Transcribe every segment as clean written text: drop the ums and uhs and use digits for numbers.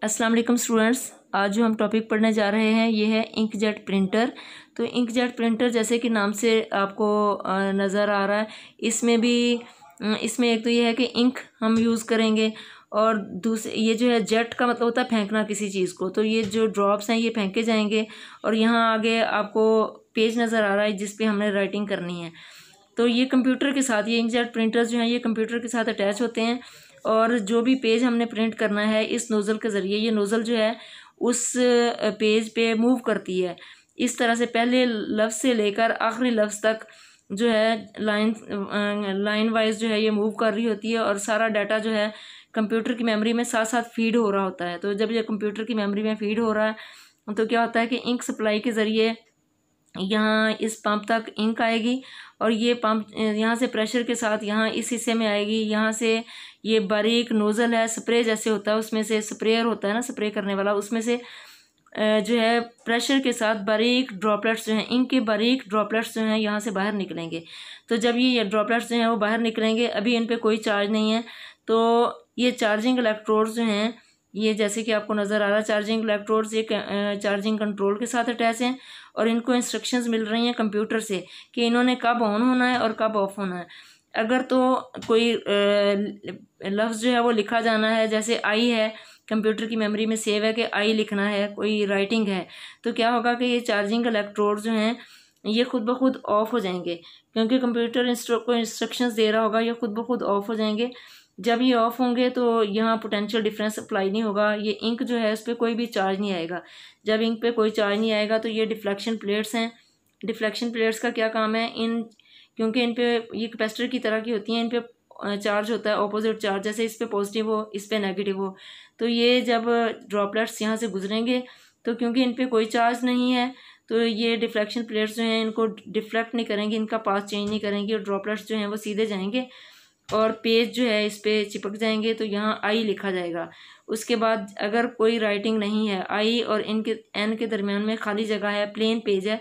अस्सलाम वालेकुम स्टूडेंट्स, आज जो हम टॉपिक पढ़ने जा रहे हैं ये है इंकजेट प्रिंटर। तो इंकजेट प्रिंटर जैसे कि नाम से आपको नज़र आ रहा है, इसमें एक तो ये है कि इंक हम यूज़ करेंगे और दूसरे ये जो है जेट का मतलब होता है फेंकना किसी चीज़ को। तो ये जो ड्रॉप्स हैं ये फेंके जाएंगे और यहाँ आगे आपको पेज नज़र आ रहा है जिस पे हमने राइटिंग करनी है। तो ये कंप्यूटर के साथ, ये इंकजेट प्रिंटर्स जो हैं ये कंप्यूटर के साथ अटैच होते हैं और जो भी पेज हमने प्रिंट करना है इस नोज़ल के ज़रिए, ये नोज़ल जो है उस पेज पे मूव करती है। इस तरह से पहले लफ्ज़ से लेकर आखिरी लफ्ज़ तक जो है लाइन वाइज जो है ये मूव कर रही होती है और सारा डाटा जो है कंप्यूटर की मेमोरी में साथ साथ फीड हो रहा होता है। तो जब ये कंप्यूटर की मेमोरी में फीड हो रहा है तो क्या होता है कि इंक सप्लाई के ज़रिए यहाँ इस पंप तक इंक आएगी और ये पंप यहाँ से प्रेशर के साथ यहाँ इस हिस्से में आएगी। यहाँ से ये बारीक नोज़ल है, स्प्रे जैसे होता है, उसमें से स्प्रेयर होता है ना, स्प्रे करने वाला, उसमें से जो है प्रेशर के साथ बारीक ड्रॉपलेट्स जो हैं, इंक के बारीक ड्रॉपलेट्स जो हैं यहाँ से बाहर निकलेंगे। तो जब ये ड्रॉपलेट्स जो हैं वो बाहर निकलेंगे, अभी इन पर कोई चार्ज नहीं है, तो ये चार्जिंग इलेक्ट्रोड्स जो हैं ये जैसे कि आपको नज़र आ रहा है, चार्जिंग इलेक्ट्रोड्स ये चार्जिंग कंट्रोल के साथ अटैच हैं और इनको इंस्ट्रक्शंस मिल रही हैं कंप्यूटर से कि इन्होंने कब ऑन होना है और कब ऑफ होना है। अगर तो कोई लफ्ज़ जो है वो लिखा जाना है, जैसे आई है, कंप्यूटर की मेमोरी में सेव है कि आई लिखना है, कोई राइटिंग है, तो क्या होगा कि ये चार्जिंग इलेक्ट्रोड जो हैं ये खुद ब खुद ऑफ हो जाएंगे, क्योंकि कंप्यूटर को इंस्ट्रक्शंस दे रहा होगा, ये खुद ब खुद ऑफ हो जाएंगे। जब ये ऑफ होंगे तो यहाँ पोटेंशियल डिफरेंस अप्लाई नहीं होगा, ये इंक जो है उस पर कोई भी चार्ज नहीं आएगा। जब इंक पे कोई चार्ज नहीं आएगा तो ये डिफ्लेक्शन प्लेट्स हैं। डिफ्लेक्शन प्लेट्स का क्या काम है, क्योंकि इन पे ये कैपेसिटर की तरह की होती हैं, इन पे चार्ज होता है ऑपोजिट चार्ज, जैसे इस पे पॉजिटिव हो इस पे नेगेटिव हो। तो ये जब ड्रॉपलेट्स यहाँ से गुजरेंगे तो क्योंकि इन पे कोई चार्ज नहीं है तो ये डिफ्लेक्शन प्लेट्स जो हैं इनको डिफ्लेक्ट नहीं करेंगे, इनका पाथ चेंज नहीं करेंगे और ड्रॉपलेट्स जो हैं वो सीधे जाएंगे और पेज जो है इस पे चिपक जाएंगे। तो यहाँ आई लिखा जाएगा। उसके बाद अगर कोई राइटिंग नहीं है, आई और इनके एन के दरमियान में खाली जगह है, प्लेन पेज है,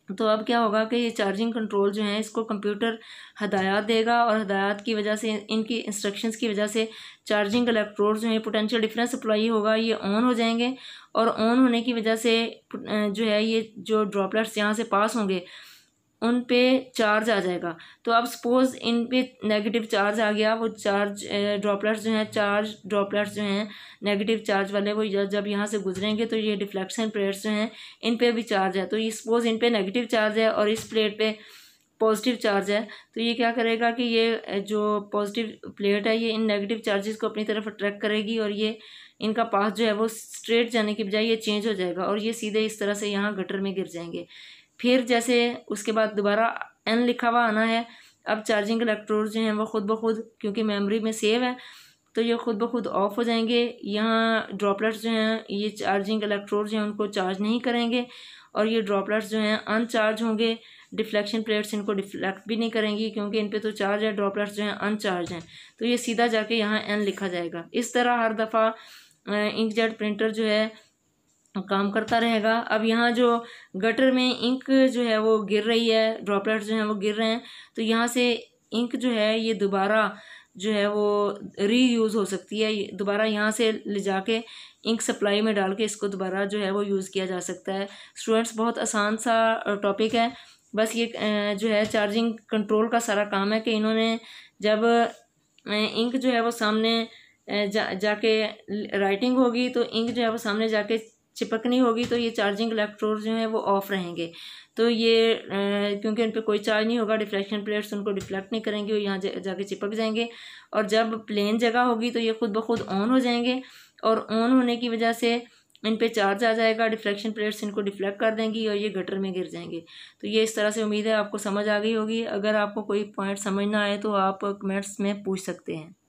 तो अब क्या होगा कि ये चार्जिंग कंट्रोल जो है इसको कंप्यूटर हदायत देगा और हदायत की वजह से, इनकी इंस्ट्रक्शंस की वजह से चार्जिंग इलेक्ट्रोड जो है पोटेंशियल डिफरेंस अप्लाई होगा, ये ऑन हो जाएंगे और ऑन होने की वजह से जो है ये जो ड्रॉपलेट्स यहाँ से पास होंगे उन पे चार्ज आ जाएगा। तो अब सपोज इन पे नेगेटिव चार्ज आ गया, वो चार्ज ड्रॉपलेट्स जो हैं, चार्ज ड्रॉपलेट्स जो हैं नेगेटिव चार्ज वाले, वो जब यहाँ से गुजरेंगे तो ये डिफ्लेक्शन प्लेट्स जो हैं इन पे भी चार्ज है। तो ये सपोज इन पे नेगेटिव चार्ज है और इस प्लेट पे पॉजिटिव चार्ज है, तो ये क्या करेगा कि ये जो पॉजिटिव प्लेट है ये इन नेगेटिव चार्जेस को अपनी तरफ अट्रैक्ट करेगी और ये इनका पाथ जो है वो स्ट्रेट जाने की बजाय ये चेंज हो जाएगा और ये सीधे इस तरह से यहाँ गटर में गिर जाएंगे। फिर जैसे उसके बाद दोबारा एन लिखा हुआ आना है। अब चार्जिंग इलेक्ट्रोड जो हैं वो खुद ब खुद, क्योंकि मेमोरी में सेव है, तो ये खुद ब खुद ऑफ हो जाएंगे। यहाँ ड्रॉपलेट्स जो हैं ये चार्जिंग इलेक्ट्रोड जो हैं उनको चार्ज नहीं करेंगे और ये ड्रॉपलेट्स जो हैं अनचार्ज होंगे। डिफ्लेक्शन प्लेट्स इनको डिफ्लेक्ट भी नहीं करेंगी क्योंकि इन पे तो चार्ज है, ड्रॉपलेट्स जो हैं अनचार्ज हैं, तो ये सीधा जाके यहाँ एन लिखा जाएगा। इस तरह हर दफ़ा इंकजेट प्रिंटर जो है काम करता रहेगा। अब यहाँ जो गटर में इंक जो है वो गिर रही है, ड्रॉपलेट्स जो हैं वो गिर रहे हैं, तो यहाँ से इंक जो है ये दोबारा जो है वो रीयूज़ हो सकती है। दोबारा यहाँ से ले जाके इंक सप्लाई में डाल के इसको दोबारा जो है वो यूज़ किया जा सकता है। स्टूडेंट्स, बहुत आसान सा टॉपिक है, बस ये जो है चार्जिंग कंट्रोल का सारा काम है कि इन्होंने जब इंक जो है वो सामने जाके राइटिंग होगी तो इंक जो है वो सामने जाके चिपकनी होगी, तो ये चार्जिंग इलेक्ट्रोड जो है वो ऑफ रहेंगे। तो ये क्योंकि उन पर कोई चार्ज नहीं होगा, डिफ्लेक्शन प्लेट्स उनको डिफ्लेक्ट नहीं करेंगे, वो यहाँ जाके चिपक जाएंगे और जब प्लेन जगह होगी तो ये खुद ब खुद ऑन हो जाएंगे और ऑन होने की वजह से इन पे चार्ज आ जाएगा, डिफ्लेक्शन प्लेट्स इनको डिफ्लेक्ट कर देंगी और ये गटर में गिर जाएंगे। तो ये इस तरह से, उम्मीद है आपको समझ आ गई होगी। अगर आपको कोई पॉइंट समझ ना आए तो आप कमेंट्स में पूछ सकते हैं।